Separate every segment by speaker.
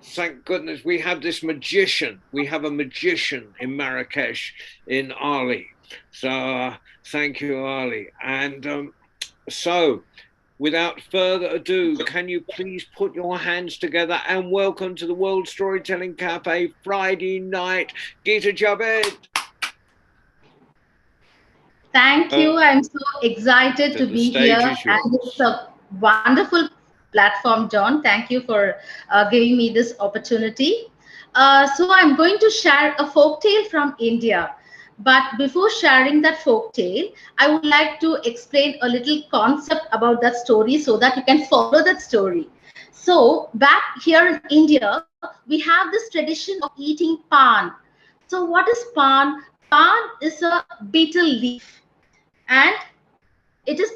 Speaker 1: Thank goodness we have this magician. We have a magician in Marrakesh, in Ali. So thank you, Ali. And so, without further ado, can you please put your hands together and welcome to the World Storytelling Cafe Friday night, Gita Javed.
Speaker 2: Thank you. I'm so excited to
Speaker 1: The
Speaker 2: be here,
Speaker 1: stage is
Speaker 2: and it's
Speaker 1: yours.
Speaker 2: a wonderful platform, John. Thank you for giving me this opportunity. So, I'm going to share a folk tale from India. But before sharing that folk tale, I would like to explain a little concept about that story so that you can follow that story. So, back here in India, we have this tradition of eating pan. So, what is pan? Pan is a betel leaf, and it is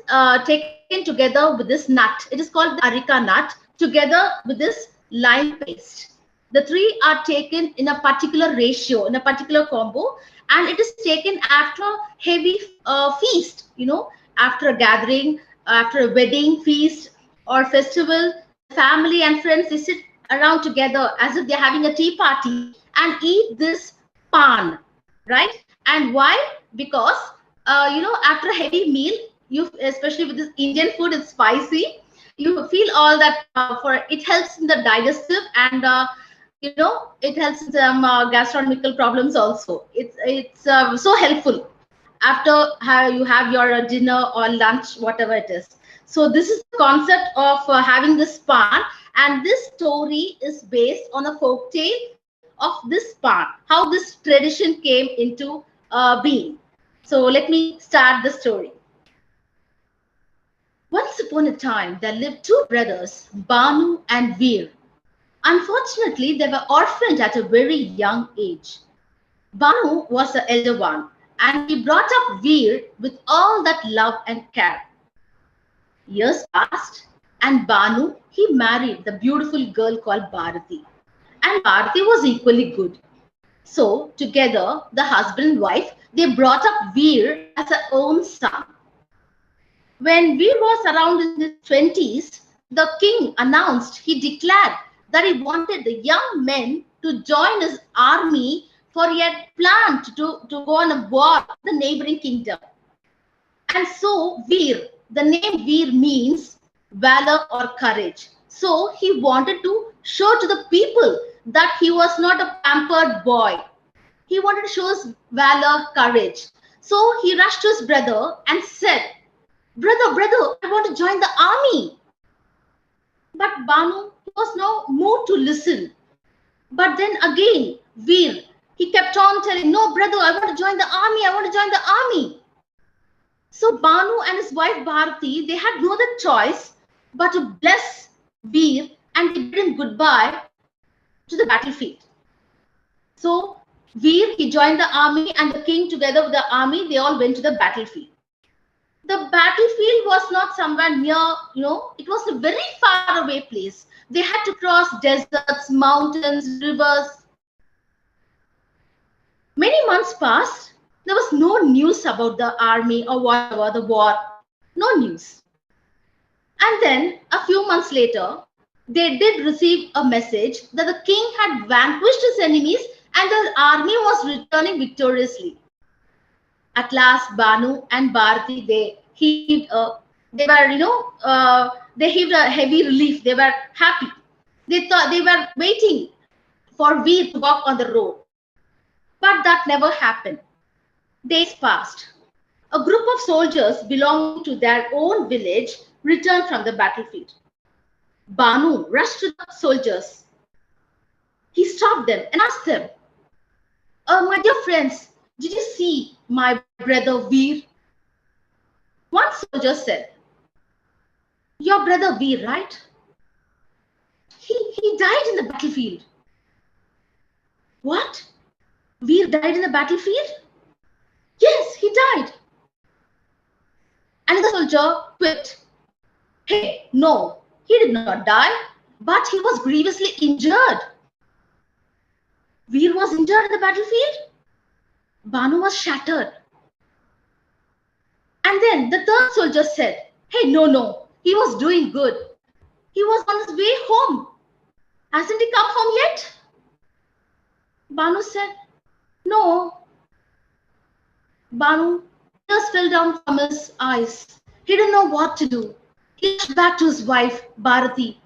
Speaker 2: taken together with this nut. It is called the areca nut, together with this lime paste. The three are taken in a particular ratio, in a particular combo, and it is taken after heavy feast. After a gathering, after a wedding feast or festival, the family and friends, they sit around together as if they're having a tea party and eat this pan, right? And why? Because after a heavy meal, you, especially with this Indian food, it's spicy. You feel all that, for it helps in the digestive, and it helps in some gastronomical problems also. It's so helpful after you have your dinner or lunch, whatever it is. So this is the concept of having this pan, and this story is based on a folk tale of this pan, how this tradition came into being. So let me start the story. Once upon a time, there lived two brothers, Banu and Veer. Unfortunately, they were orphaned at a very young age. Banu was the elder one, and he brought up Veer with all that love and care. Years passed, and Banu he married the beautiful girl called Bharati, and Bharati was equally good. So together, the husband and wife, they brought up Veer as their own son. When Veer was around in his 20s, the king announced, he declared that he wanted the young men to join his army, for he had planned to go on a war with the neighboring kingdom. And so Veer, the name Veer means valor or courage. So he wanted to show to the people that he was not a pampered boy. He wanted to show his valor, courage. So he rushed to his brother and said, brother, I want to join the army. But Banu, he was no mood to listen. But then again, Veer, he kept on telling, no, brother, I want to join the army. I want to join the army. So Banu and his wife Bharati, they had no other choice but to bless Veer, and they bid him goodbye to the battlefield. So Veer, he joined the army, and the king together with the army, they all went to the battlefield. The battlefield was not somewhere near, it was a very far away place. They had to cross deserts, mountains, rivers. Many months passed. There was no news about the army or whatever, the war. No news. And then a few months later, they did receive a message that the king had vanquished his enemies and the army was returning victoriously. At last, Banu and Bharati, they heaved a heavy relief. They were happy. They thought they were waiting for Veer to walk on the road. But that never happened. Days passed. A group of soldiers belonging to their own village returned from the battlefield. Banu rushed to the soldiers. He stopped them and asked them, my dear friends, did you see my brother Veer? One soldier said, your brother Veer, right? He died in the battlefield. What? Veer died in the battlefield? Yes, he died. Another soldier quipped, hey, no, he did not die, but he was grievously injured. Veer was injured in the battlefield? Banu was shattered. And then the third soldier said, hey, no, he was doing good. He was on his way home. Hasn't he come home yet? Banu said, No. Banu, tears fell down from his eyes. He didn't know what to do. He rushed back to his wife, Bharati.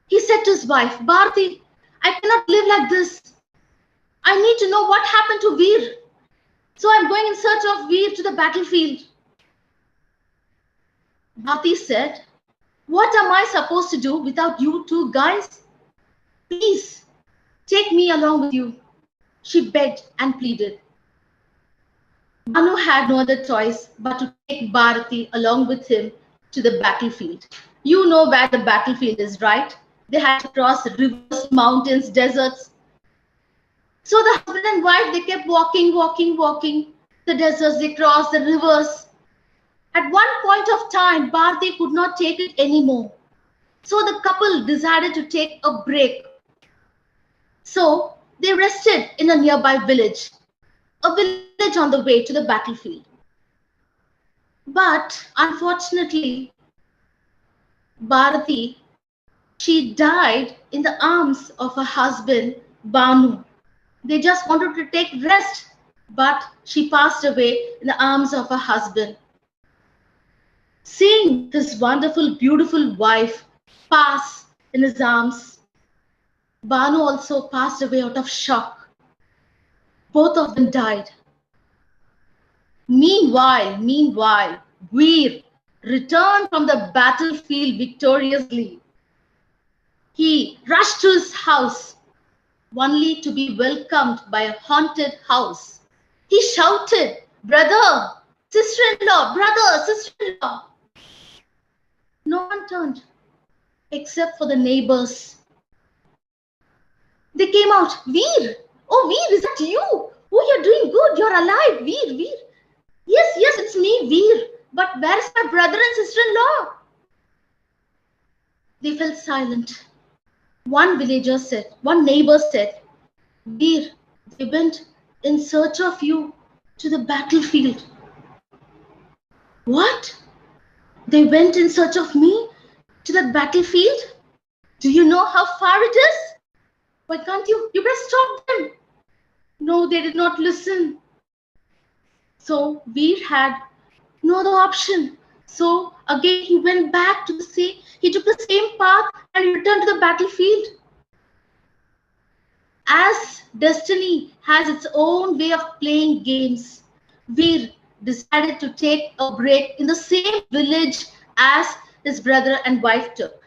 Speaker 2: He said to his wife, Bharati, I cannot live like this. I need to know what happened to Veer. So I'm going in search of Veer to the battlefield. Bharati said, What am I supposed to do without you two guys? Please, take me along with you. She begged and pleaded. Banu had no other choice but to take Bharati along with him to the battlefield. You know where the battlefield is, right? They had to cross rivers, mountains, deserts. So the husband and wife, they kept walking. The deserts, they crossed the rivers. At one point of time, Bharati could not take it anymore. So the couple decided to take a break. So they rested in a nearby village, a village on the way to the battlefield. But unfortunately, Bharati, she died in the arms of her husband, Banu. They just wanted to take rest, but she passed away in the arms of her husband. Seeing his wonderful, beautiful wife pass in his arms, Banu also passed away out of shock. Both of them died. Meanwhile, Veer returned from the battlefield victoriously. He rushed to his house, only to be welcomed by a haunted house. He shouted, Brother, sister-in-law, brother, sister-in-law. No one turned, except for the neighbors. They came out, Veer, oh Veer, is that you? Oh, you're doing good, you're alive, Veer. Yes, it's me, Veer. But where's my brother and sister-in-law? They fell silent. One neighbor said, Veer, they went in search of you to the battlefield. What? They went in search of me to that battlefield? Do you know how far it is? Why can't you better stop them. No, they did not listen. So Veer had no other option. So again he went back to the sea. He took the same path and he returned to the battlefield. As destiny has its own way of playing games, Veer decided to take a break in the same village as his brother and wife took.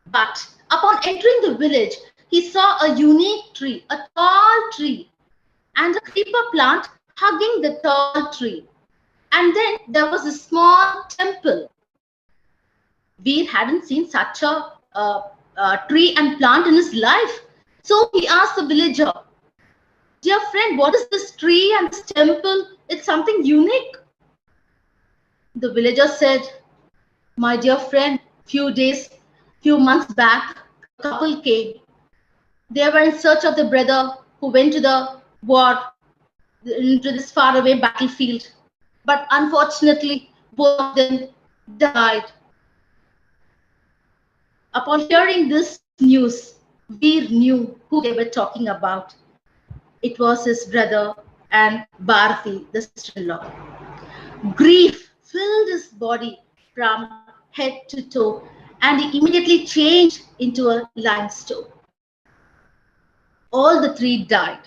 Speaker 2: But upon entering the village, he saw a unique tree, a tall tree, and a creeper plant hugging the tall tree. And then there was a small temple. Veer hadn't seen such a tree and plant in his life. So he asked the villager, Dear friend, what is this tree and this temple? It's something unique. The villager said, My dear friend, few months back, a couple came. They were in search of the brother who went to the war, into this faraway battlefield. But unfortunately, both of them died. Upon hearing this news, Veer knew who they were talking about. It was his brother and Bharati, the sister-in-law. Grief filled his body from head to toe, and he immediately changed into a limestone. All the three died.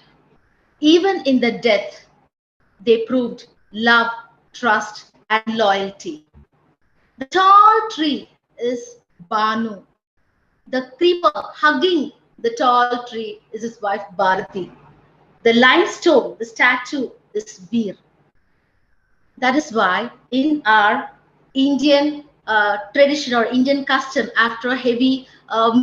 Speaker 2: Even in the death, they proved love, trust, and loyalty. The tall tree is Banu. The creeper hugging the tall tree is his wife Bharati. The limestone, the statue, is Veer. That is why in our Indian tradition or Indian custom, after a heavy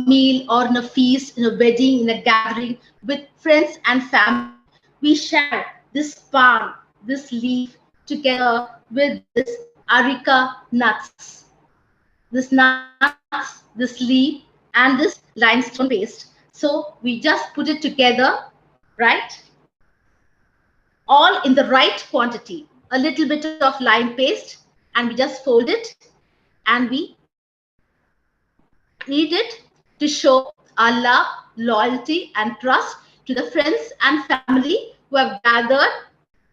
Speaker 2: meal or in a feast, in a wedding, in a gathering with friends and family, we share this palm, this leaf together with this areca nuts. This nuts, this leaf, and this limestone paste. So we just put it together, right? All in the right quantity. A little bit of lime paste, and we just fold it and we eat it to show our love, loyalty, and trust to the friends and family who have gathered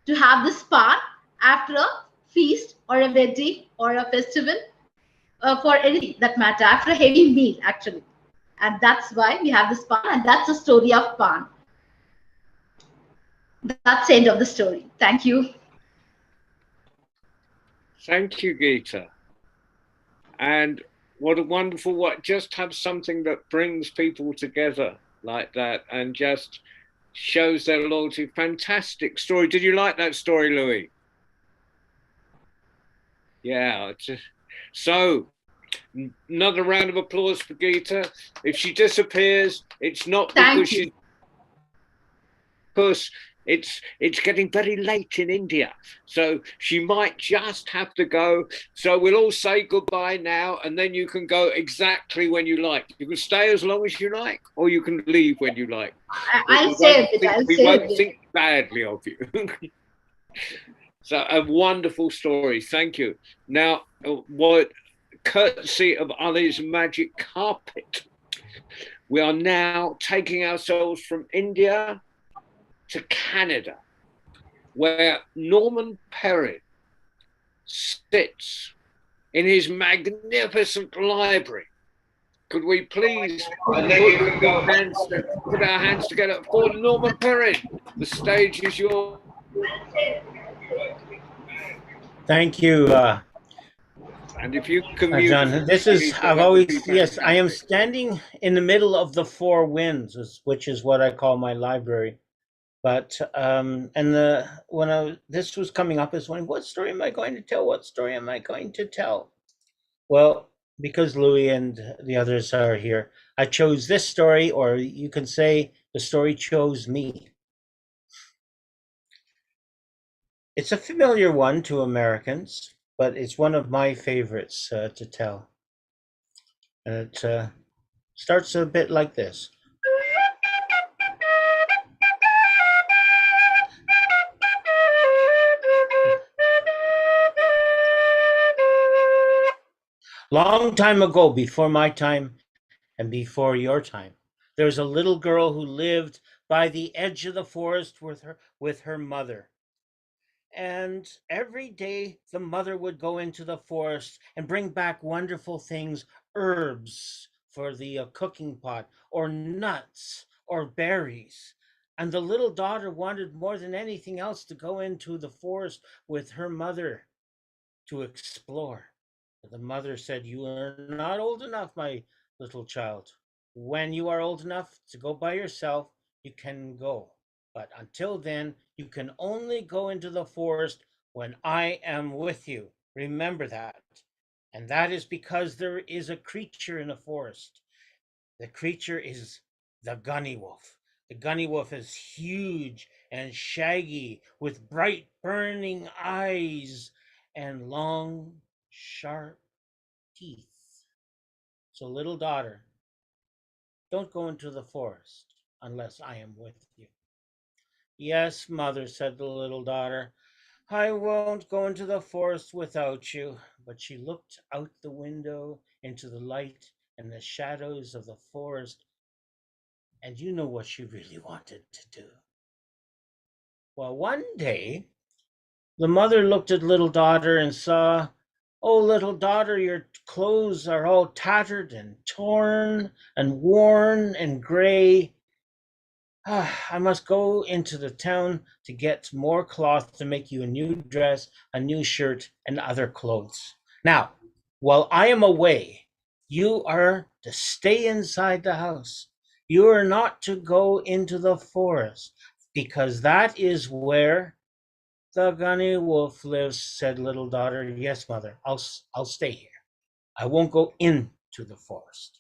Speaker 2: to have this spa after a feast or a wedding or a festival, for anything that matter, after a heavy meal actually. And that's why we have this pan, and that's the story of pan. That's the end of the story. Thank you.
Speaker 1: Thank you, Geeta. And what a wonderful what just have something that brings people together like that and just shows their loyalty. Fantastic story. Did you like that story, Louis? Yeah. So another round of applause for Geeta. If she disappears, it's not because
Speaker 2: Thank you.
Speaker 1: she's because it's getting very late in India, so she might just have to go. So we'll all say goodbye now, and then you can go exactly when you like. You can stay as long as you like, or you can leave when you like. But
Speaker 2: I'll say a bit. I'll
Speaker 1: we
Speaker 2: say a
Speaker 1: won't
Speaker 2: bit.
Speaker 1: think badly of you. So a wonderful story. Thank you. Now, what courtesy of Ali's magic carpet, we are now taking ourselves from India to Canada, where Norman Perrin sits in his magnificent library. Could we please
Speaker 2: And then you can go.
Speaker 1: put our hands together for Norman Perrin? The stage is yours.
Speaker 3: Thank you,
Speaker 1: And if you can mute,
Speaker 3: John. This is,
Speaker 1: Lisa,
Speaker 3: I've
Speaker 1: that would be
Speaker 3: always, yes, I am
Speaker 1: fantastic.
Speaker 3: standing in the middle of the four winds, which is what I call my library. But, and this was coming up as one, what story am I going to tell? What story am I going to tell? Well, because Louis and the others are here, I chose this story, or you can say the story chose me. It's a familiar one to Americans, but it's one of my favorites to tell. And it starts a bit like this. Long time ago, before my time and before your time, there was a little girl who lived by the edge of the forest with her mother. And every day the mother would go into the forest and bring back wonderful things, herbs for the cooking pot, or nuts, or berries. And the little daughter wanted more than anything else to go into the forest with her mother to explore. But the mother said, "You are not old enough, my little child. When you are old enough to go by yourself, you can go. But until then, you can only go into the forest when I am with you. Remember that." And that is because there is a creature in the forest. The creature is the gunny wolf. The gunny wolf is huge and shaggy with bright burning eyes and long, sharp teeth. So, little daughter, don't go into the forest unless I am with you. Yes, mother, said the little daughter, I won't go into the forest without you. But she looked out the window into the light and the shadows of the forest, and you know what she really wanted to do. Well, one day, the mother looked at little daughter and saw, "Oh, little daughter, your clothes are all tattered and torn and worn and gray. I must go into the town to get more cloth to make you a new dress, a new shirt, and other clothes. Now, while I am away, you are to stay inside the house. You are not to go into the forest, because that is where the gunny wolf lives," said little daughter. "Yes, mother, I'll stay here. I won't go into the forest."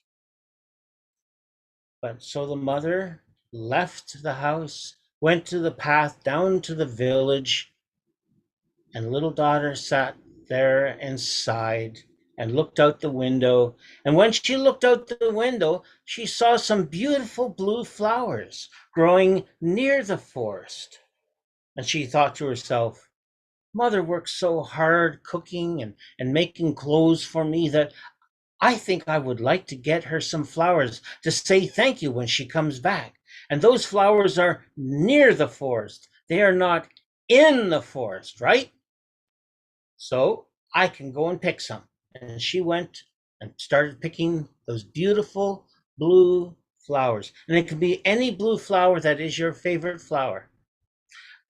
Speaker 3: But so the mother left the house, went to the path down to the village, and little daughter sat there and sighed and looked out the window. And when she looked out the window, she saw some beautiful blue flowers growing near the forest. And she thought to herself, "Mother works so hard cooking and making clothes for me that I think I would like to get her some flowers to say thank you when she comes back. And those flowers are near the forest. They are not in the forest, right? So I can go and pick some." And she went and started picking those beautiful blue flowers. And it can be any blue flower that is your favorite flower.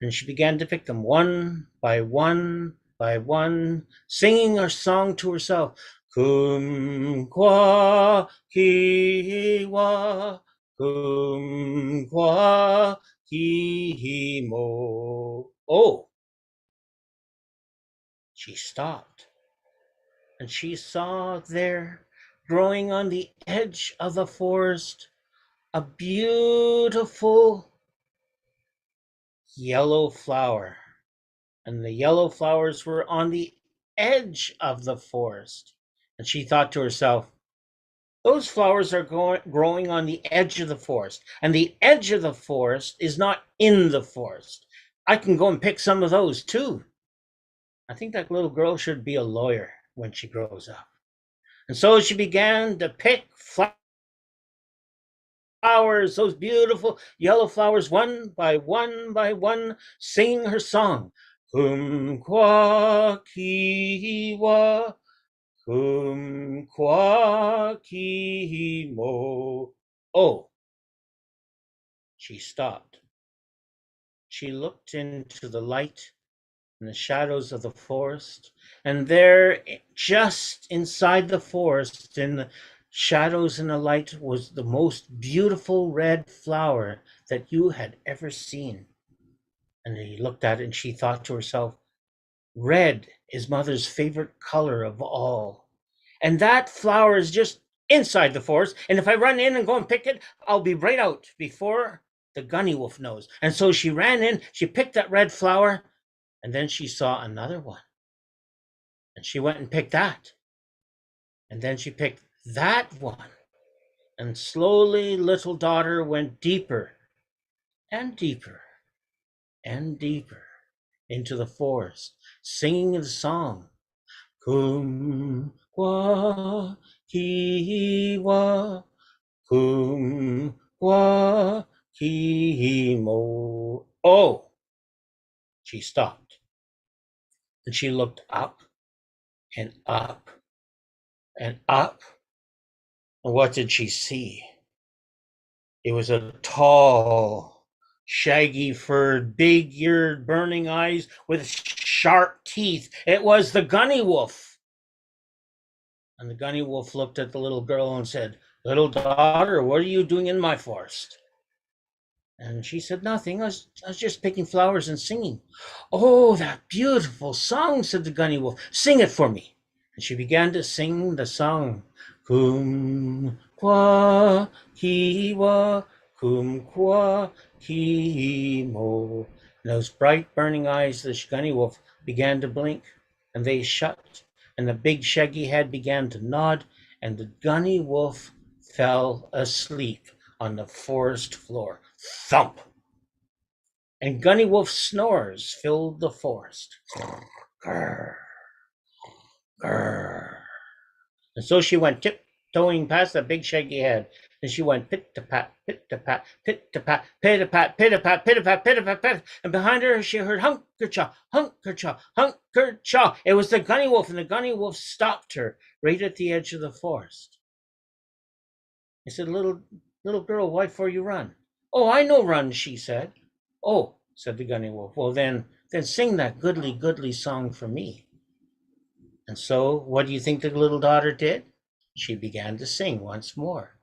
Speaker 3: And she began to pick them one by one, singing her song to herself. Kumquat kiwa, kumquat kihimo. Oh, she stopped, and she saw there, growing on the edge of the forest, a beautiful yellow flower. And the yellow flowers were on the edge of the forest. And she thought to herself, those flowers are growing on the edge of the forest. And the edge of the forest is not in the forest. I can go and pick some of those too. I think that little girl should be a lawyer when she grows up. And so she began to pick flowers, those beautiful yellow flowers, one by one, singing her song. Kumquat kiwa, kumquat kihimo. Oh, she stopped. She looked into the light and the shadows of the forest, and there, just inside the forest, in the shadows and the light, was the most beautiful red flower that you had ever seen. And he looked at it, and she thought to herself, red is mother's favorite color of all. And that flower is just inside the forest. And if I run in and go and pick it, I'll be right out before the gunny wolf knows. And so she ran in, she picked that red flower, and then she saw another one. And she went and picked that. And then she picked that one. And slowly, little daughter went deeper and deeper and deeper into the forest, singing the song. Kumquat kiwa, kumquat kihimo. Oh, she stopped. And she looked up and up and up. And what did she see? It was a tall, shaggy furred, big eared, burning eyes with sharp teeth. It was the gunny wolf. And the gunny wolf looked at the little girl and said, "Little daughter, what are you doing in my forest?" And she said, "Nothing. I was just picking flowers and singing." "Oh, that beautiful song," said the gunny wolf. "Sing it for me." And she began to sing the song. Kumquat kiwa, kumquat kihimo. And those bright burning eyes of the gunny wolf began to blink, and they shut, and the big shaggy head began to nod, and the gunny wolf fell asleep on the forest floor. Thump! And gunny wolf's snores filled the forest. Grr, grr. And so she went tiptoeing past the big shaggy head, and she went pit-to-pat, pit-to-pat, pit-to-pat, pit-a-pat, pit-a-pat, pit-a-pat, pit-a-pat, pit. And behind her she heard hunker-chaw, hunker-chaw, hunker-chaw. It was the gunny wolf, and the gunny wolf stopped her right at the edge of the forest. He said, little girl, why for you run?" "Oh, I no run," she said. "Oh," said the gunny wolf, "well then sing that goodly song for me." And so what do you think the little daughter did? She began to sing once more.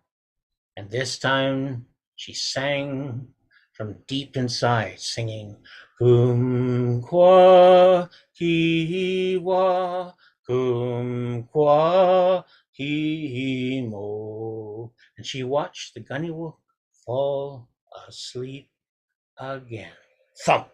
Speaker 3: And this time she sang from deep inside, singing, "Kumquat kiwa, kumquat kihimo." And she watched the gunny wolf fall asleep again. Thump!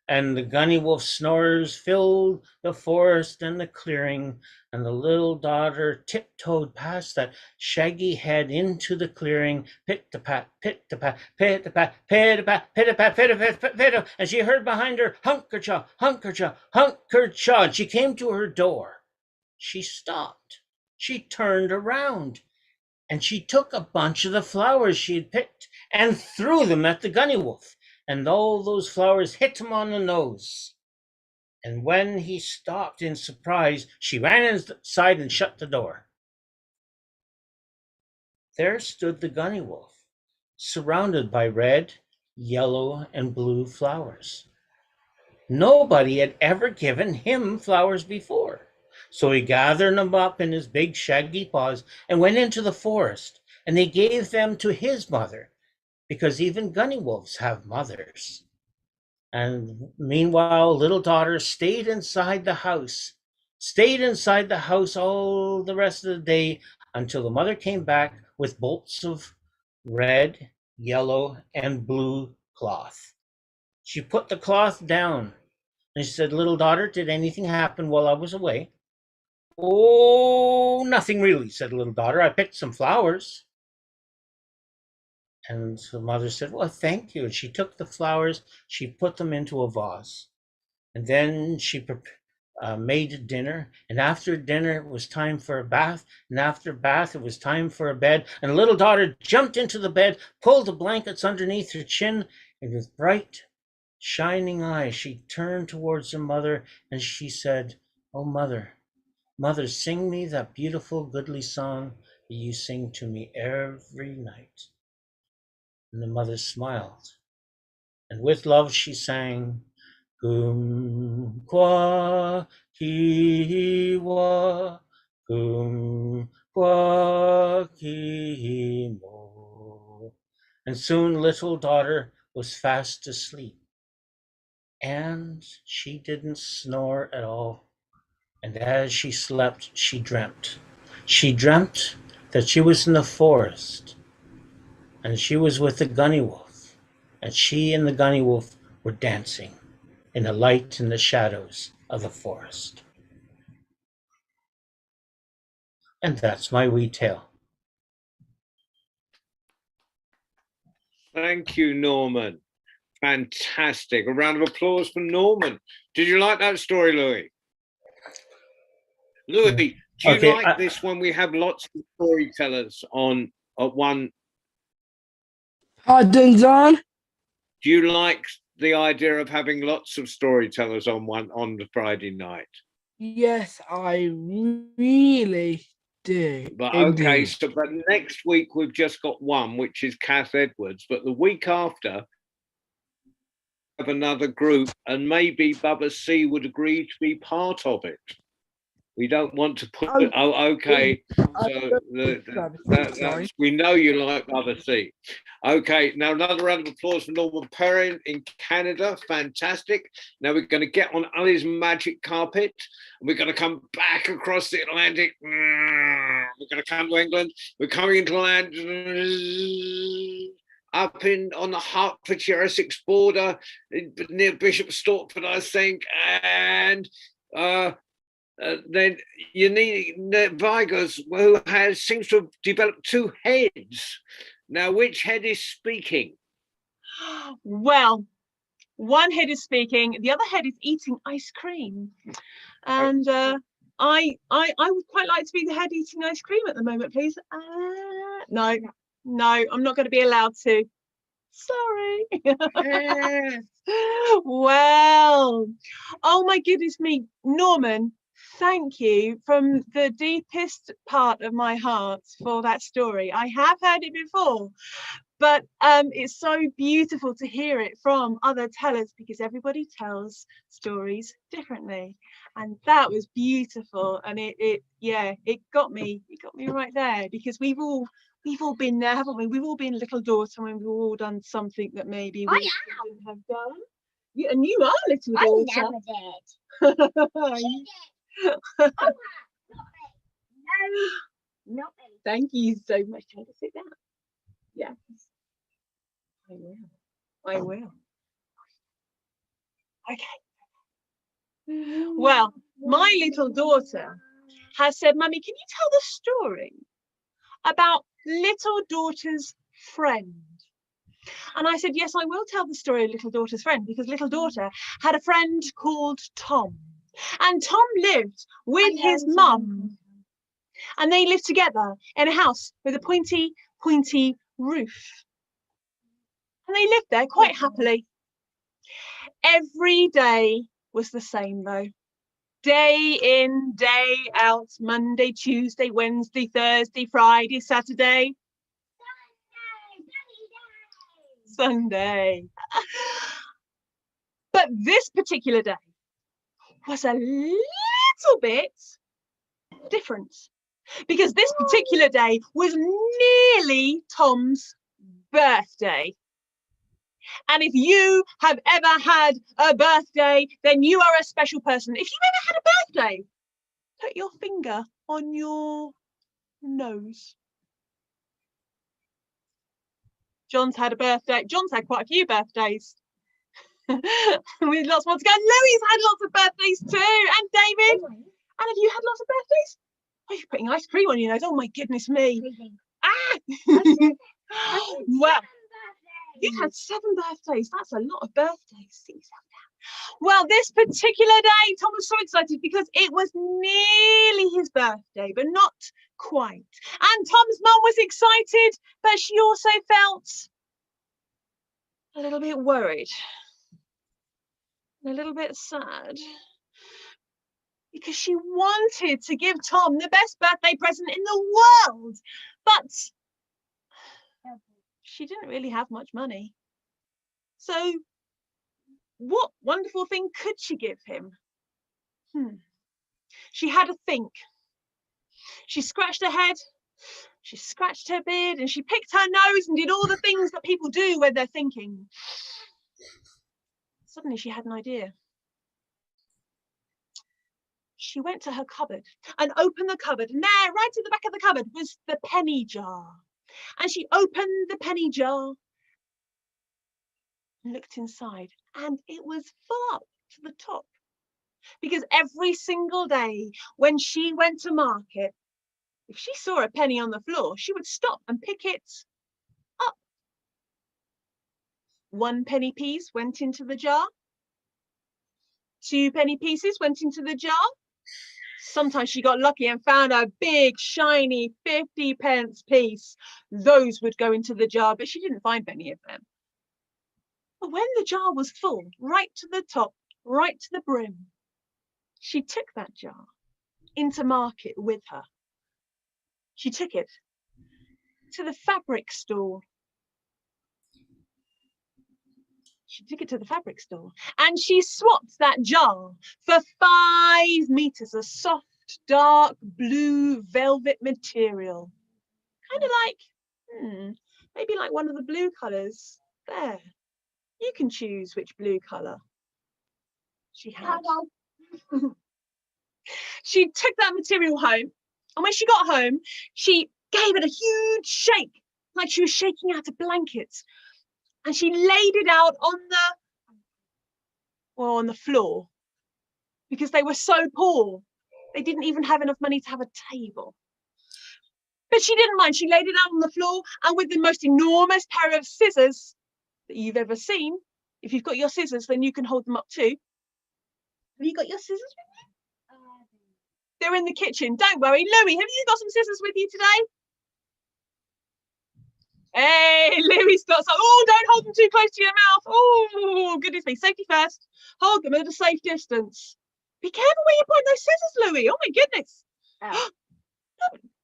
Speaker 3: And the gunny wolf's snores filled the forest and the clearing, and the little daughter tiptoed past that shaggy head into the clearing, pit-to-pat, pit-to-pat, pit-to-pat, pit-to-pat, pit-to-pat, pit-to-pat, pit-to-pat, and she heard behind her, hunker-chaw, hunker-chaw, hunker-chaw, and she came to her door. She stopped. she turned around and she took a bunch of the flowers she had picked and threw them at the gunny wolf. And all those flowers hit him on the nose. And when he stopped in surprise, she ran inside and shut the door. There stood the gunny wolf, surrounded by red, yellow, and blue flowers. Nobody had ever given him flowers before. So he gathered them up in his big shaggy paws and went into the forest, and he gave them to his mother, because even gunny wolves have mothers. And meanwhile, little daughter stayed inside the house all the rest of the day until the mother came back with bolts of red, yellow, and blue cloth. She put the cloth down and she said, "Little daughter, did anything happen while I was away?" "Oh, nothing really," said little daughter. "I picked some flowers." And the mother said, "Well, thank you." And she took the flowers, she put them into a vase. And then she made dinner. And after dinner, it was time for a bath. And after bath, it was time for a bed. And little daughter jumped into the bed, pulled the blankets underneath her chin, and with bright, shining eyes, she turned towards her mother and she said, "Oh, mother, mother, sing me that beautiful, goodly song that you sing to me every night." And the mother smiled, and with love she sang, "Kumquat kiwa, kumquat kimo." And soon little daughter was fast asleep. And she didn't snore at all. And as she slept, she dreamt. She dreamt that she was in the forest, and she was with the gunny wolf, and she and the gunny wolf were dancing in the light and the shadows of the forest. And that's my wee tale.
Speaker 1: Thank you, Norman. Fantastic. A round of applause for Norman. Did you like that story, Louis? Louis, do you like this when we have lots of storytellers on at one?
Speaker 4: Pardon, John?
Speaker 1: Do you like the idea of having lots of storytellers on the Friday night?
Speaker 4: Yes, I really do.
Speaker 1: But
Speaker 4: indeed.
Speaker 1: okay, so but next week we've just got one, which is Kath Edwards. But the week after, have another group, and maybe Bubba C would agree to be part of it. We don't want to put it. Oh, okay. So we know you like Bubba C. Okay, now another round of applause for Norman Perrin in Canada. Fantastic. Now we're going to get on Ali's magic carpet, and we're going to come back across the Atlantic. We're going to come to England. We're coming into land up on the Hertfordshire Essex border near Bishop Stortford, I think, and then Janina Vigurs, who seems to have developed two heads. Now, which head is speaking?
Speaker 5: Well, one head is speaking, the other head is eating ice cream, and I would quite like to be the head eating ice cream at the moment, please. No, I'm not going to be allowed to. Sorry. Well, oh my goodness me, Norman, thank you from the deepest part of my heart for that story. I have heard it before, but it's so beautiful to hear it from other tellers, because everybody tells stories differently, and that was beautiful. And it got me right there, because we've all been there, haven't we? We've all been little daughter when we've all done something that maybe we shouldn't have done. And you are little daughter. I never did. No. Thank you so much. Try to sit down. Yes, I will. Okay. Well, my little daughter has said, "Mummy, can you tell the story about little daughter's friend?" And I said, "Yes, I will tell the story of little daughter's friend, because little daughter had a friend called Tom. And Tom lived with his mum. And they lived together in a house with a pointy roof. And they lived there quite happily. Every day was the same though. Day in, day out, Monday, Tuesday, Wednesday, Thursday, Friday, Saturday, Sunday. But this particular day was a little bit different because this particular day was nearly Tom's birthday. And if you have ever had a birthday, then you are a special person. If you've ever had a birthday, put your finger on your nose. John's had a birthday. John's had quite a few birthdays. With lots more to go. Louis had lots of birthdays too. And David. And have you had lots of birthdays? Oh, you're putting ice cream on your nose. Oh my goodness me. Ah! Well, you've had 7 birthdays. That's a lot of birthdays. Sit yourself down. Well, this particular day, Tom was so excited because it was nearly his birthday, but not quite. And Tom's mum was excited, but she also felt a little bit worried, a little bit sad, because she wanted to give Tom the best birthday present in the world, but she didn't really have much money. So what wonderful thing could she give him? She had to think. She scratched her head, she scratched her beard, and she picked her nose and did all the things that people do when they're thinking. Suddenly she had an idea. She went to her cupboard and opened the cupboard, and there, right at the back of the cupboard, was the penny jar. And she opened the penny jar and looked inside, and it was full up to the top. Because every single day when she went to market, if she saw a penny on the floor, she would stop and pick it up. 1 penny piece went into the jar. 2 penny pieces went into the jar. Sometimes she got lucky and found a big, shiny 50p piece. Those would go into the jar, but she didn't find many of them. But when the jar was full, right to the top, right to the brim, she took that jar into market with her. She took it to the fabric store. She took it to the fabric store and she swapped that jar for 5 meters of soft, dark blue velvet material. Kind of like, maybe like one of the blue colours. There. You can choose which blue colour she had. She took that material home, and when she got home, she gave it a huge shake, like she was shaking out a blanket. And she laid it out on the floor, because they were so poor. They didn't even have enough money to have a table. But she didn't mind. She laid it out on the floor, and with the most enormous pair of scissors that you've ever seen. If you've got your scissors, then you can hold them up too. Have you got your scissors with you? They're in the kitchen. Don't worry. Louis, have you got some scissors with you today? Hey, Louis got some. Oh, don't hold them too close to your mouth. Oh, goodness me. Safety first. Hold them at a safe distance. Be careful where you point those scissors, Louis. Oh, my goodness.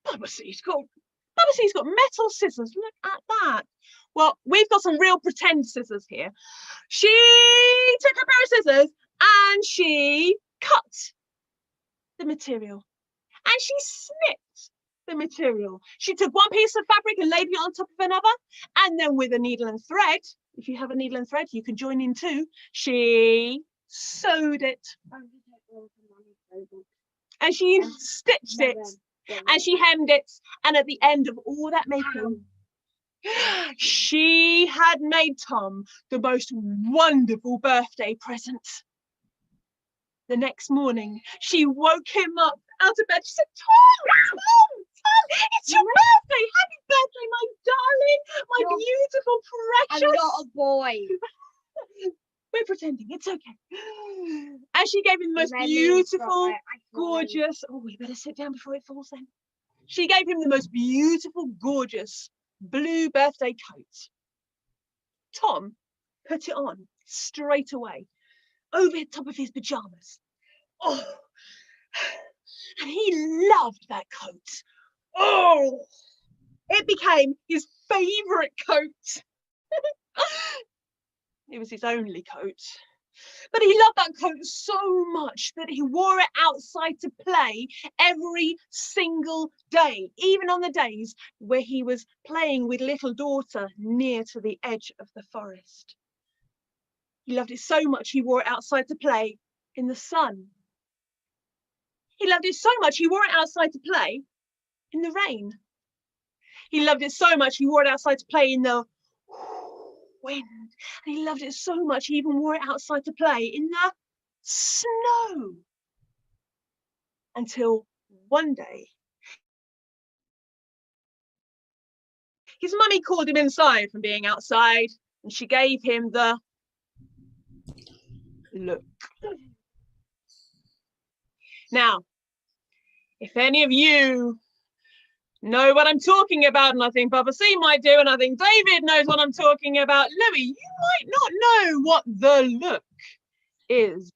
Speaker 5: Babasie's got metal scissors. Look at that. Well, we've got some real pretend scissors here. She took a pair of scissors and she cut the material. And she snipped the material. She took one piece of fabric and laid it on top of another. And then with a needle and thread, if you have a needle and thread, you can join in too. She sewed it. And she stitched it. And she hemmed it. And at the end of all that making, she had made Tom the most wonderful birthday present. The next morning, she woke him up out of bed. She said, Tom, it's your birthday. Happy birthday, my darling, my beautiful, precious.
Speaker 6: I'm not a boy.
Speaker 5: We're pretending. It's okay. And she gave him the most beautiful, gorgeous. Oh, we better sit down before it falls then. She gave him the most beautiful, gorgeous blue birthday coat. Tom put it on straight away, over the top of his pajamas. Oh, and he loved that coat. Oh, it became his favourite coat. It was his only coat. But he loved that coat so much that he wore it outside to play every single day, even on the days where he was playing with little daughter near to the edge of the forest. He loved it so much he wore it outside to play in the sun. He loved it so much he wore it outside to play in the rain. He loved it so much he wore it outside to play in the wind. And he loved it so much he even wore it outside to play in the snow. Until one day, his mummy called him inside from being outside, and she gave him the look. Now, if any of you know what I'm talking about, and I think Papa C might do, and I think David knows what I'm talking about, Louis, you might not know what the look is.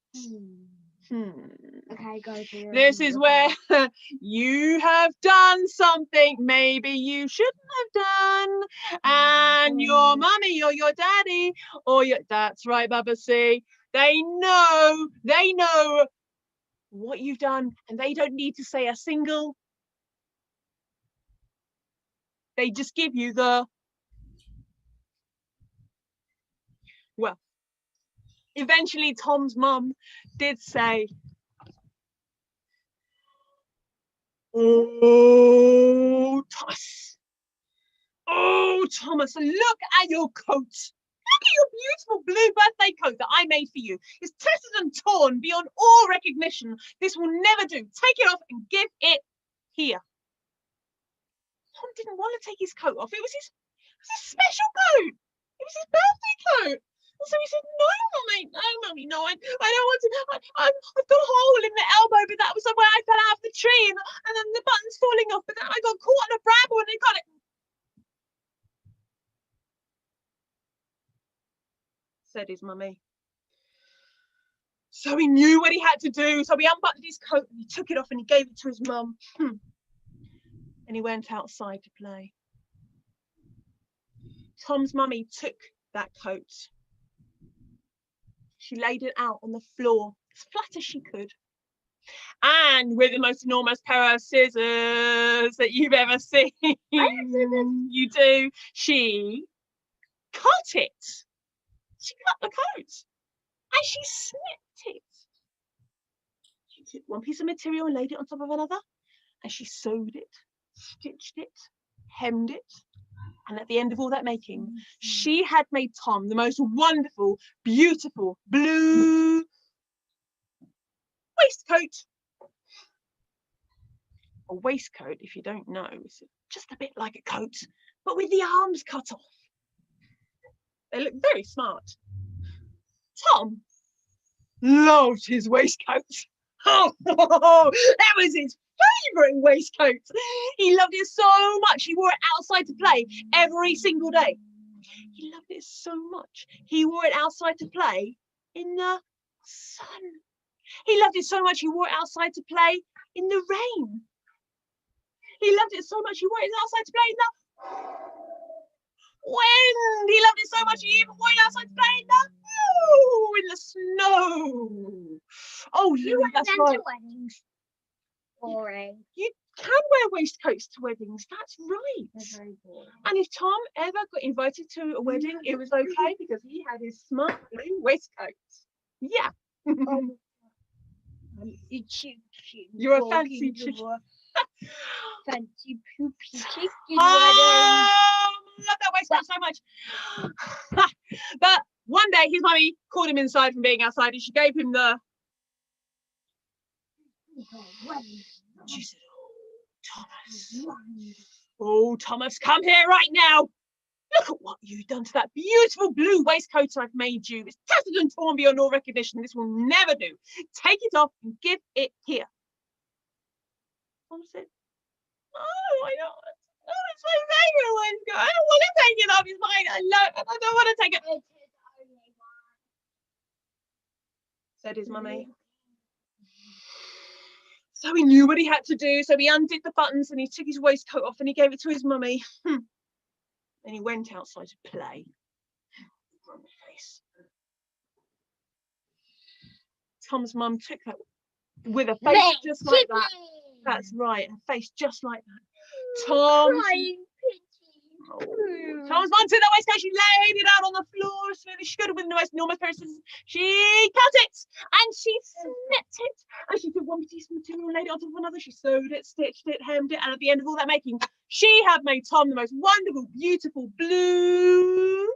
Speaker 6: Okay, go for it.
Speaker 5: This is where you have done something maybe you shouldn't have done, and your mummy or your daddy or your, that's right, Baba C, they know what you've done, and they don't need to say a single. They just give you the, well, eventually Tom's mum did say, "Oh, Thomas. Oh, Thomas, look at your coat. Look at your beautiful blue birthday coat that I made for you. It's tattered and torn beyond all recognition. This will never do. Take it off and give it here." Tom didn't want to take his coat off. It was his special coat. It was his birthday coat. And so he said, "No, mummy, no, I don't want to. I've got a hole in the elbow, but that was where I fell out of the tree, and then the button's falling off, but then I got caught on a bramble and I got it." Said his mummy. So he knew what he had to do. So he unbuttoned his coat and he took it off and he gave it to his mum. And he went outside to play. Tom's mummy took that coat. She laid it out on the floor as flat as she could. And with the most enormous pair of scissors that you've ever seen, you do, she cut it. She cut the coat and she snipped it. She took one piece of material and laid it on top of another, and she sewed it, stitched it, hemmed it, and at the end of all that making, she had made Tom the most wonderful, beautiful blue waistcoat. A waistcoat, if you don't know, is just a bit like a coat, but with the arms cut off. They look very smart. Tom loved his waistcoat. Oh, that was his favourite waistcoat. He loved it so much he wore it outside to play every single day. He loved it so much he wore it outside to play in the sun. He loved it so much he wore it outside to play in the rain. He loved it so much he wore it outside to play in the wind. He loved it so much he even wore it outside to play in the snow. Oh, Louis, that's right.
Speaker 6: Weddings. Boring.
Speaker 5: You can wear waistcoats to weddings. That's right.
Speaker 6: They're very boring.
Speaker 5: And if Tom ever got invited to a wedding, it was okay because he had his smart blue waistcoat. Yeah. You're a fancy chicken.
Speaker 6: Fancy poopy chicken wedding.
Speaker 5: I love that waistcoat so much. But one day his mummy called him inside from being outside and she gave him the... She said, "Oh, Thomas, come here right now. Look at what you've done to that beautiful blue waistcoat I've made you. It's tattered and torn beyond all recognition. This will never do. Take it off and give it here." Tom said, Oh, I don't. Oh, it's my favourite one. I don't want to take it off. It's mine. I don't want to take it. Said his mummy. So he knew what he had to do. So he undid the buttons and he took his waistcoat off and he gave it to his mummy. And he went outside to play. Face. Tom's mum took that with a face just like that. That's right, a face just like that. Tom's mum took that waistcoat, she laid it out on the floor as she could with the most normal person. She cut it and she snipped it and she took one piece of material and laid it on top of another. She sewed it, stitched it, hemmed it, and at the end of all that making, she had made Tom the most wonderful, beautiful blue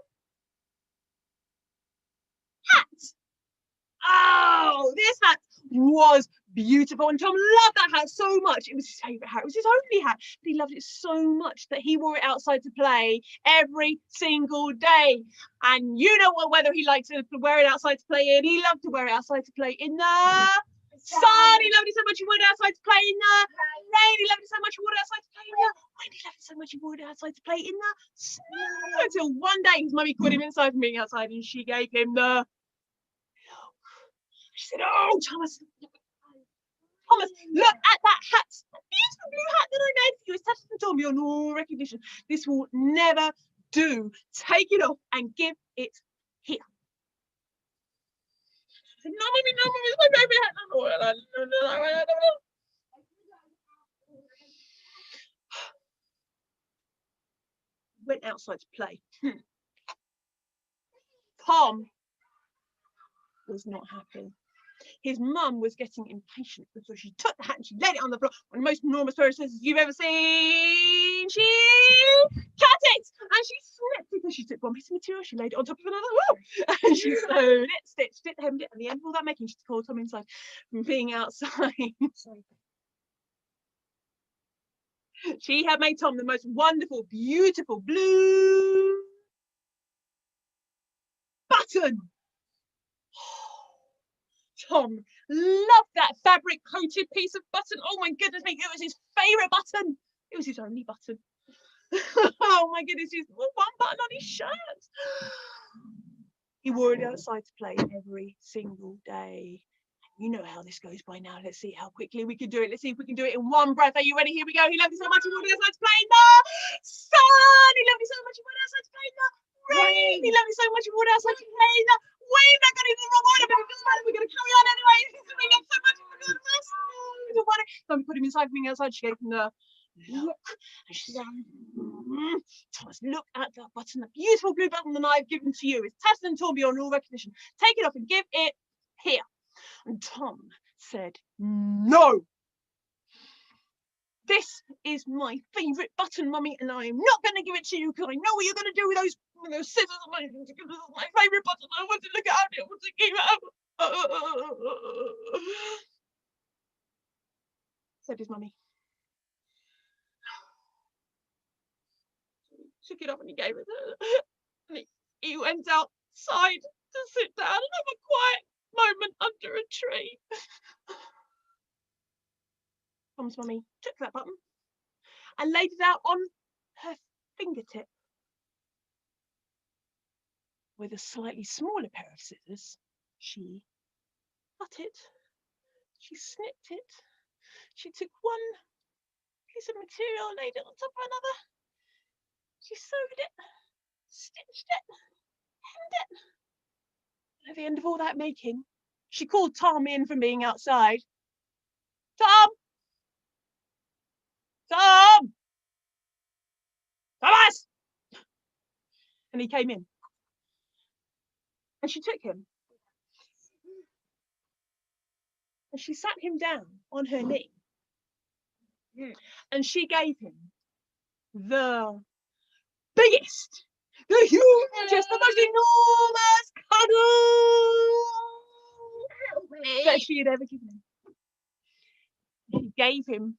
Speaker 5: hat. Oh, this hat was beautiful, and Tom loved that hat so much. It was his favourite hat. It was his only hat, but he loved it so much that he wore it outside to play every single day. And you know what weather he liked to wear it outside to play in. He loved to wear it outside to play in the sun. He loved it so much he wore it outside to play in the rain. He loved it so much he wore it outside to play in the wind. He loved it so much he wore it outside to play in the snow. Until one day his mummy called him inside from being outside and she gave him the She said, "Oh, Thomas, look at that hat, that beautiful blue hat that I made for you. It's touched and torn beyond all recognition. This will never do. Take it off and give it here." I said, "No, mummy, it's my favourite hat." Went outside to play. Tom was not happy. His mum was getting impatient, so she took the hat and she laid it on the floor. One of the most enormous processes you've ever seen. She cut it and she snipped it, and she took one piece of material, she laid it on top of another, and she sewed it, stitched it, hemmed it, and the end of all that making, she called Tom inside from being outside. She had made Tom the most wonderful, beautiful blue button. Tom loved that fabric coated piece of button. Oh my goodness me, it was his favourite button. It was his only button. Oh my goodness, his one button on his shirt. He wore it outside to play every single day. You know how this goes by now. Let's see how quickly we can do it. Let's see if we can do it in one breath. Are you ready? Here we go. He loved it so much he wore it outside to play in the sun. He loved it so much he wore it outside to play in the rain. He loved it so much he wore it outside to play in the wind. I got it in the wrong order, but it doesn't matter. We're going to carry on anyway. He's doing it so much. So we put him inside, being outside. She gave him the look. And she said, "Thomas, look at that button, the beautiful blue button that I've given to you. It's tattered and torn beyond all recognition. Take it off and give it here." And Tom said, "No. This is my favourite button, Mummy, and I am not going to give it to you because I know what you're going to do with those scissors. This is my favourite button. I want to look at it. I want to keep it up." Said his mummy. He took it up and he gave it to her. And he went outside to sit down and have a quiet moment under a tree. Tom's mummy took that button and laid it out on her fingertip. With a slightly smaller pair of scissors, she cut it, she snipped it, she took one piece of material, laid it on top of another, she sewed it, stitched it, hemmed it. And at the end of all that making, she called Tom in from being outside. "Tom! Tom! Thomas!" And he came in. And she took him. And she sat him down on her knee. And she gave him the biggest, the hugest, the most enormous cuddle that she had ever given him. She gave him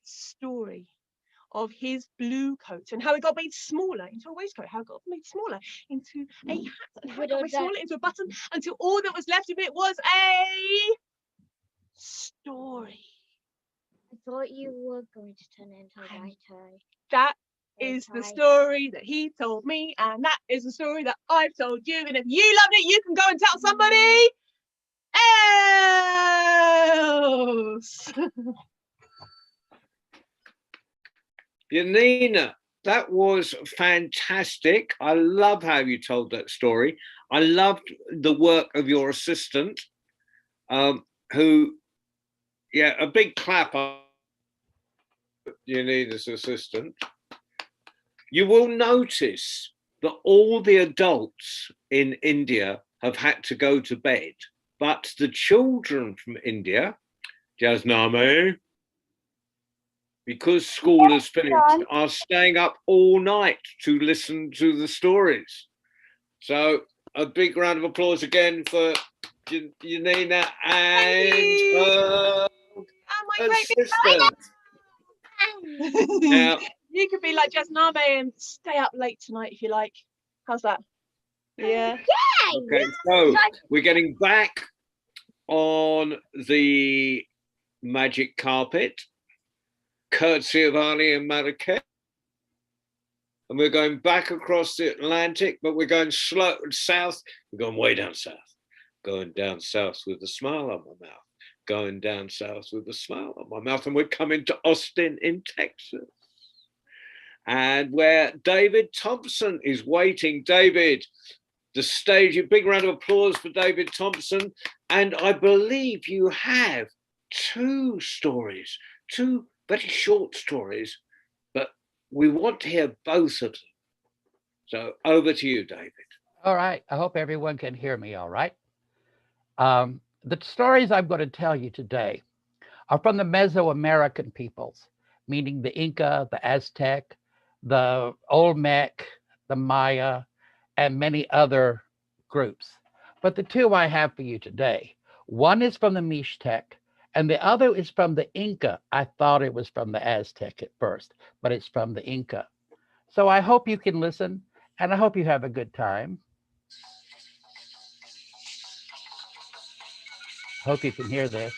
Speaker 5: the story of his blue coat and how it got made smaller into a waistcoat, how it got made smaller into a hat, and how it got made smaller into a button, until all that was left of it was a story.
Speaker 6: thought you were going to turn it into a white tie.
Speaker 5: That
Speaker 6: Bow
Speaker 5: is the
Speaker 6: tie.
Speaker 5: story that he told me, and that is the story that I've told you. And if you loved it, you can go and tell somebody else.
Speaker 1: Janina, that was fantastic. I love how you told that story. I loved the work of your assistant, who, yeah, a big clap on Janina's assistant. You will notice that all the adults in India have had to go to bed, but the children from India, Jasname, because school has finished, are staying up all night to listen to the stories. So a big round of applause again for Janina and her assistant. Now,
Speaker 5: You could be like Jasname and stay up late tonight if you like. How's that? Yeah.
Speaker 1: okay, so we're getting back on the magic carpet, courtesy of Ali and Marrakesh. And we're going back across the Atlantic, but we're going slow south. We're going way down south. Going down south with a smile on my mouth. Going down south with a smile on my mouth. And we're coming to Austin in Texas. And where David Thompson is waiting. David, the stage, a big round of applause for David Thompson. And I believe you have two stories, two very short stories, but we want to hear both of them. So over to you, David.
Speaker 7: All right. I hope everyone can hear me all right. The stories I'm going to tell you today are from the Mesoamerican peoples, meaning the Inca, the Aztec, the Olmec, the Maya, and many other groups. But the two I have for you today, one is from the Mixtec, and the other is from the Inca. I thought it was from the Aztec at first, but it's from the Inca. So I hope you can listen, and I hope you have a good time. Hope you can hear this.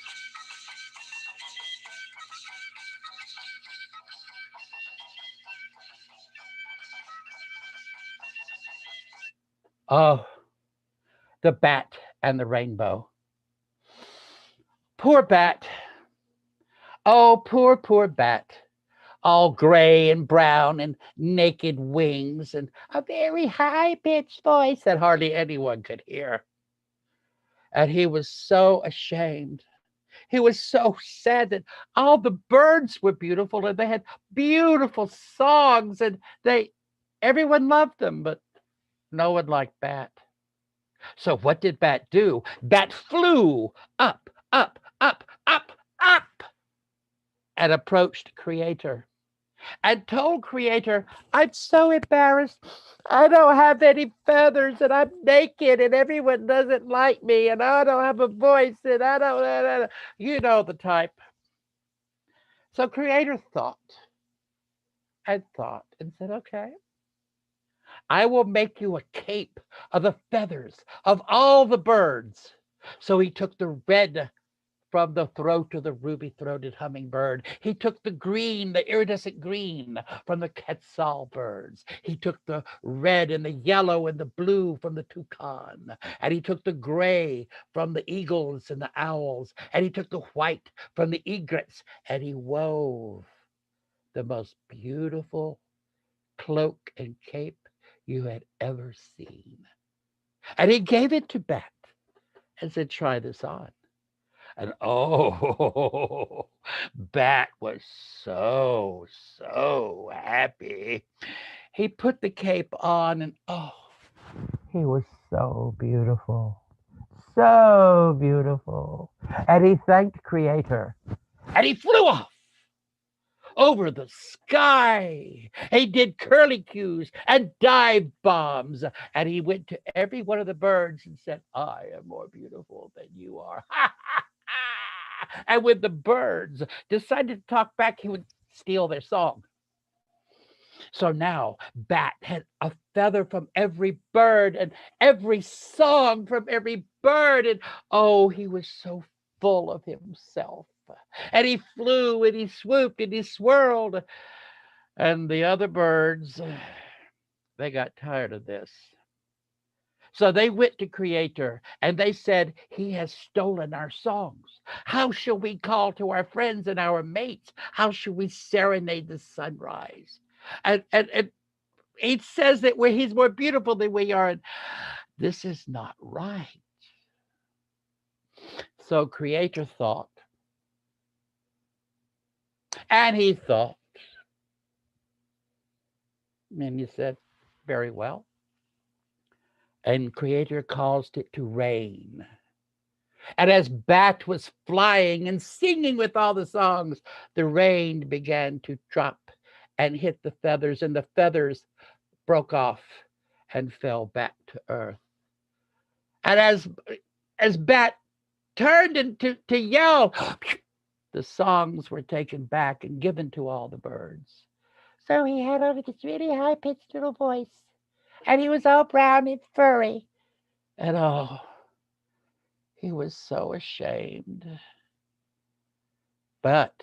Speaker 7: Oh, the bat and the rainbow. Poor bat. Oh, poor, poor bat. All gray and brown and naked wings and a very high-pitched voice that hardly anyone could hear. And he was so ashamed. He was so sad that all the birds were beautiful and they had beautiful songs and everyone loved them, but no one liked Bat. So what did Bat do? Bat flew up, up, up, up, up, and approached Creator and told Creator, I'm so embarrassed. I don't have any feathers and I'm naked and everyone doesn't like me and I don't have a voice and I don't, you know the type. So Creator thought and said, okay, I will make you a cape of the feathers of all the birds. So he took the red from the throat of the ruby-throated hummingbird. He took the green, the iridescent green from the quetzal birds. He took the red and the yellow and the blue from the toucan. And he took the gray from the eagles and the owls. And he took the white from the egrets. And he wove the most beautiful cloak and cape you had ever seen. And he gave it to Bat and said, try this on. And oh, Bat was so happy. He put the cape on and oh, he was so beautiful. So beautiful. And he thanked Creator. And he flew off over the sky. He did curlicues and dive bombs. And he went to every one of the birds and said, I am more beautiful than you are. And when the birds decided to talk back, he would steal their song. So now Bat had a feather from every bird and every song from every bird. And oh, he was so full of himself. And he flew and he swooped and he swirled. And the other birds, they got tired of this. So they went to Creator and they said, he has stolen our songs. How shall we call to our friends and our mates? How shall we serenade the sunrise? And it says that he's more beautiful than we are. And this is not right. So Creator thought, and he thought, and he said, very well. And Creator caused it to rain. And as Bat was flying and singing with all the songs, the rain began to drop and hit the feathers, and the feathers broke off and fell back to earth. And as Bat turned to yell, the songs were taken back and given to all the birds. So he had only this really high-pitched little voice, and he was all brown and furry. And oh, he was so ashamed. But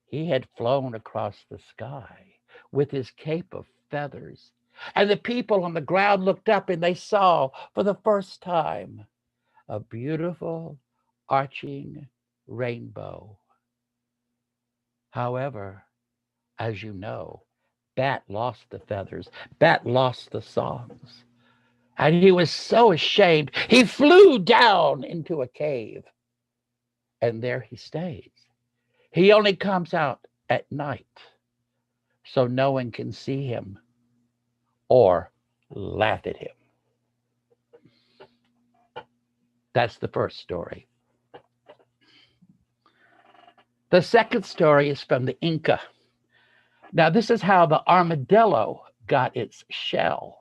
Speaker 7: he had flown across the sky with his cape of feathers. And the people on the ground looked up and they saw for the first time a beautiful arching rainbow. However, as you know, Bat lost the feathers. Bat lost the songs. And he was so ashamed, he flew down into a cave. And there he stays. He only comes out at night, so no one can see him or laugh at him. That's the first story. The second story is from the Inca. Now, this is how the armadillo got its shell.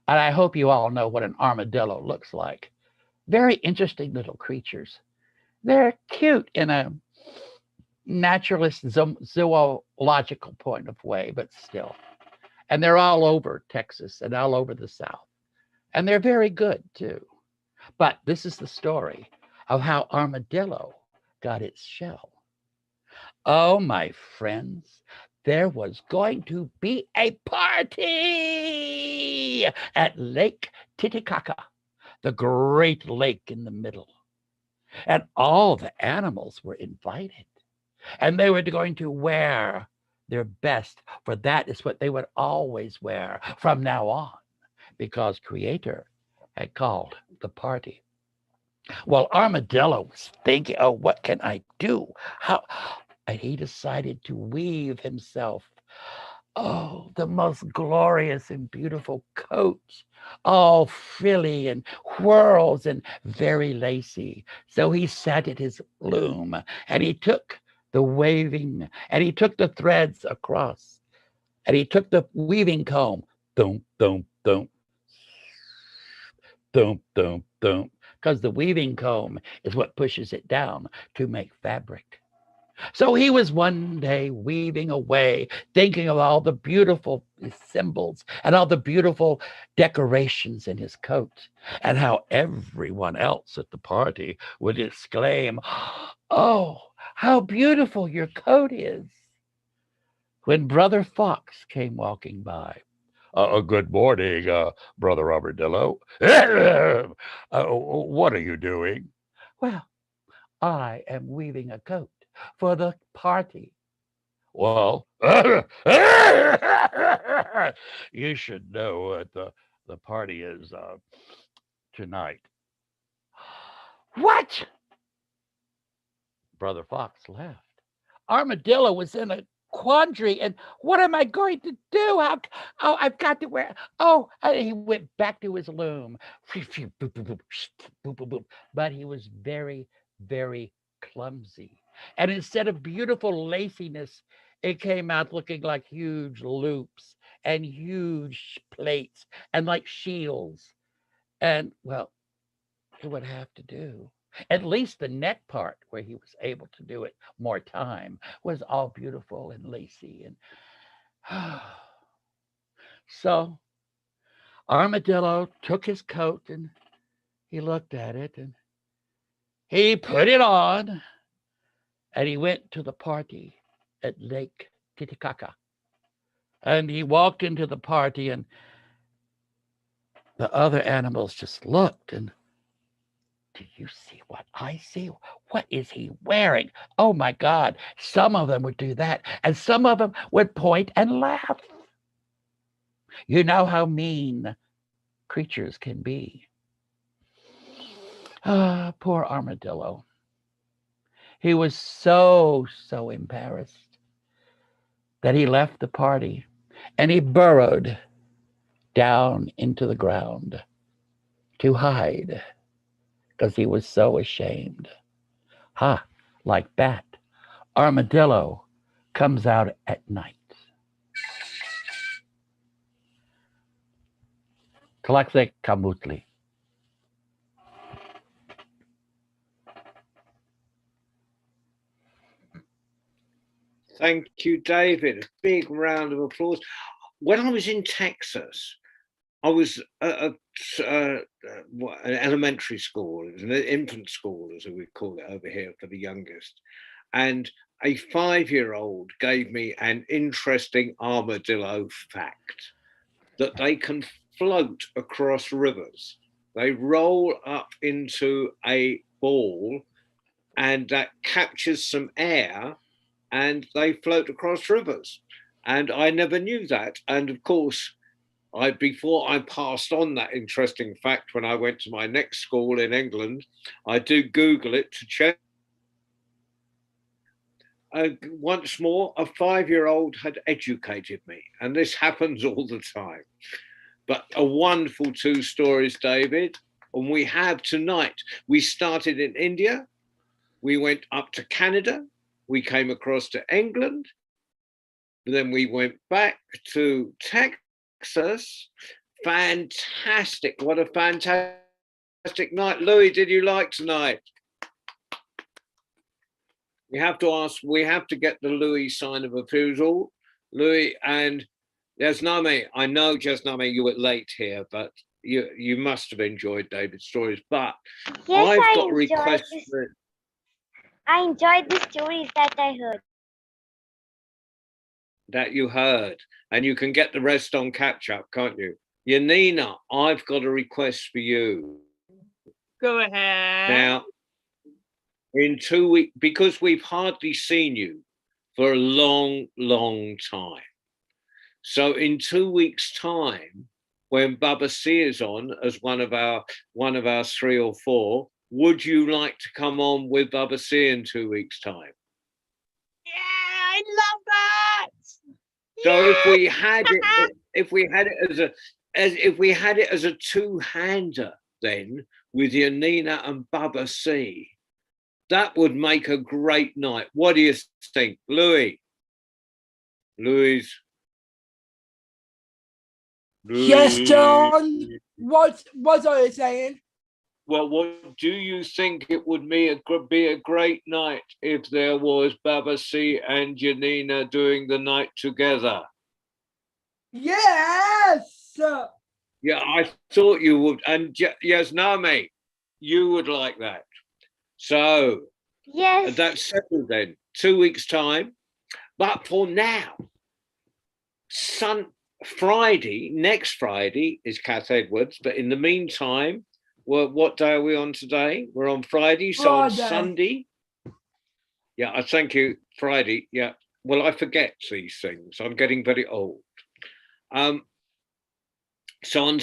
Speaker 7: And I hope you all know what an armadillo looks like. Very interesting little creatures. They're cute in a naturalist zoological point of way, but still. And they're all over Texas and all over the South. And they're very good too. But this is the story of how armadillo got its shell. Oh, my friends, there was going to be a party at Lake Titicaca, the great lake in the middle. And all the animals were invited. And they were going to wear their best, for that is what they would always wear from now on, because Creator had called the party. Well, Armadillo was thinking, oh, what can I do? How? And he decided to weave himself, oh, the most glorious and beautiful coat, all frilly and whirls and very lacy. So he sat at his loom and he took the waving and he took the threads across and he took the weaving comb, thump, thump, thump, thump, thump, thump, because the weaving comb is what pushes it down to make fabric. So he was one day weaving away, thinking of all the beautiful symbols and all the beautiful decorations in his coat, and how everyone else at the party would exclaim, oh, how beautiful your coat is. When Brother Fox came walking by, good morning, Brother Armadillo. What are you doing? Well, I am weaving a coat for the party. Well, you should know what the party is tonight. What? Brother Fox laughed. Armadillo was in a quandary, and what am I going to do? I've got to wear. Oh, and he went back to his loom. But he was very, very clumsy. And instead of beautiful laciness, it came out looking like huge loops and huge plates and like shields. And, well, it would have to do. At least the neck part, where he was able to do it more time, was all beautiful and lacy. And so Armadillo took his coat and he looked at it and he put it on. and he went to the party at Lake Titicaca. And he walked into the party, and the other animals just looked. And do you see what I see? What is he wearing? Oh my God. Some of them would do that, and some of them would point and laugh. You know how mean creatures can be. Ah, poor armadillo. He was so embarrassed that he left the party and he burrowed down into the ground to hide because he was so ashamed. Ha, like that, armadillo comes out at night. Tlaxek Kamutli.
Speaker 1: Thank you, David. A big round of applause. When I was in Texas, I was at an elementary school, it was an infant school, as we call it over here for the youngest. And a 5-year-old gave me an interesting armadillo fact that they can float across rivers. They roll up into a ball and that captures some air and they float across rivers. And I never knew that. And of course, before I passed on that interesting fact when I went to my next school in England, I did Google it to check. Once more, a 5-year-old had educated me, and this happens all the time. But a wonderful 2 stories, David. And we have tonight, we started in India, we went up to Canada, we came across to England, then we went back to Texas. Fantastic. What a fantastic night. Louis, did you like tonight? We have to get the Louis sign of approval. Louis and Jasnami, I know, Jasnami, you were late here, but you must have enjoyed David's stories. But
Speaker 6: Yes,
Speaker 1: I've got a request.
Speaker 6: I enjoyed the stories that I heard.
Speaker 1: That you heard, and you can get the rest on catch up, can't you? Janina, I've got a request for you.
Speaker 5: Go ahead.
Speaker 1: Now, in 2 weeks, because we've hardly seen you for a long, long time. So in 2 weeks' time, when Baba C is on as one of our 3 or 4, would you like to come on with Baba C in 2 weeks' time?
Speaker 5: Yeah, I love that.
Speaker 1: So
Speaker 5: yeah.
Speaker 1: if we had it as a 2-hander, then with Janina and Baba C, that would make a great night. What do you think, Louis?
Speaker 4: Yes, John. What are you saying?
Speaker 1: Well, what do you think it would be a great night if there was Baba C and Janina doing the night together?
Speaker 4: Yes.
Speaker 1: Yeah, I thought you would. And yes, Nami, you would like that. So
Speaker 6: Yes.
Speaker 1: that's settled then. 2 weeks' time. But for now, next Friday is Kath Edwards. But in the meantime, what day are we on today? We're on Friday. So on Sunday. Yeah, I thank you. Friday. Yeah. Well, I forget these things. I'm getting very old. So on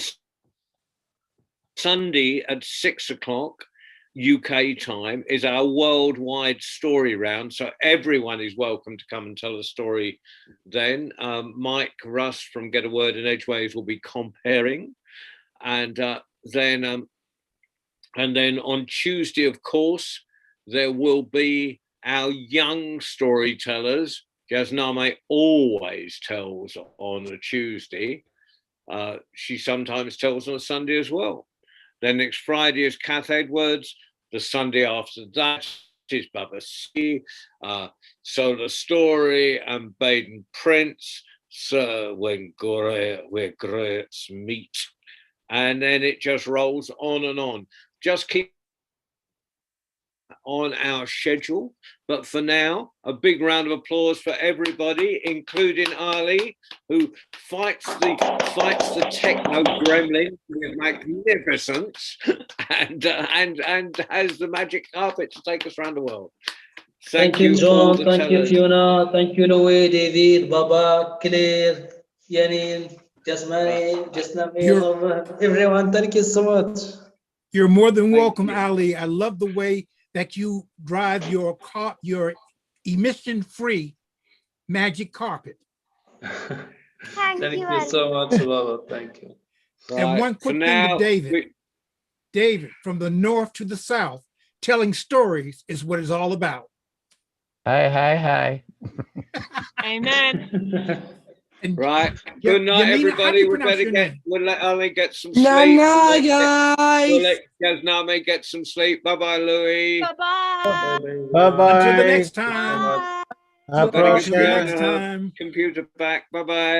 Speaker 1: Sunday at 6 o'clock UK time is our worldwide story round. So everyone is welcome to come and tell a story then. Mike Russ from Get a Word in Edgeways will be comparing. And then on Tuesday, of course, there will be our young storytellers. Jasname always tells on a Tuesday. She sometimes tells on a Sunday as well. Then next Friday is Kath Edwards. The Sunday after that is Baba C, Solar Story and Baden Prince. So when we're great meet. And then it just rolls on and on. Just keep on our schedule. But for now, a big round of applause for everybody, including Ali, who fights the techno gremlin with magnificence, and has the magic carpet to take us around the world.
Speaker 8: Thank you, John. Thank you, Fiona. Thank you, Noe, David, Baba, Claire, Yanin, Jasmine, everyone. Thank you so much.
Speaker 4: You're more than welcome, Ali. I love the way that you drive your emission-free magic carpet.
Speaker 6: Thank you, Ali.
Speaker 8: so much, Baba. Thank you.
Speaker 4: And one quick thing to David. David, from the north to the south, telling stories is what it's all about.
Speaker 7: Hi.
Speaker 5: Amen.
Speaker 1: Right. Good night,
Speaker 4: Janina,
Speaker 1: everybody. We'll let Ali get some sleep.
Speaker 4: Night, guys.
Speaker 1: We'll let Jasname get some sleep. Bye-bye, Louis.
Speaker 5: Bye-bye.
Speaker 3: Bye-bye.
Speaker 4: Until the next time.
Speaker 5: Bye.
Speaker 4: Until the next time.
Speaker 1: Computer back. Bye-bye.